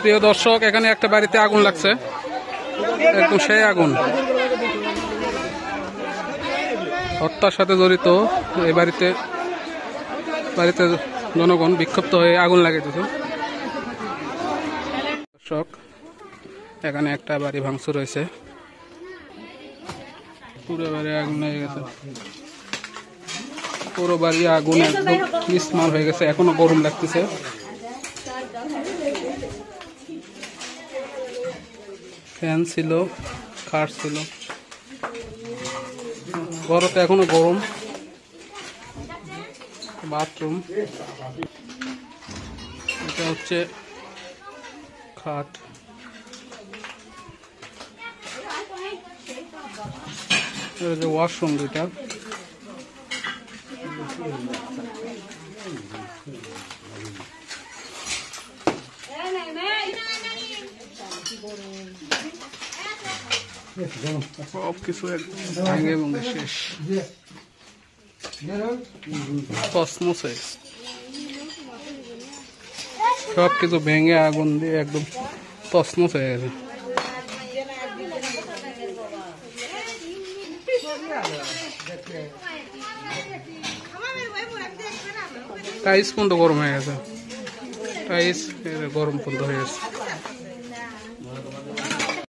প্রিয় দর্শক, এখানে একটা বাড়িতে আগুন লাগছে, একদম সেই আগুন, হত্যার সাথে জড়িত। এই বাড়িতে জনগণ বিক্ষুব্ধ হয়ে আগুন লাগিয়েছে। দর্শক, এখানে একটা বাড়ি ভাঙচুর হয়েছে, পুরো বাড়ি আগুন লেগে গেছে, পুরো বাড়ি আগুন একদম মিসমার হয়ে গেছে, এখনো গরম লাগতেছে। ফ্যান ছিল, খাট ছিল, ঘরতে এখনো গরম। বাথরুম, এটা হচ্ছে খাট, ওয়াশরুম দুইটা। সব কিছু ভেঙে ভেঙে শেষ, কসমোস হয়েছে, সব কিছু ভেঙে আগুন দিয়ে একদম তছনছ হয়ে গেছে। টাইস পর্যন্ত গরম হয়ে গেছে, টাইস গরম পর্যন্ত হয়ে গেছে।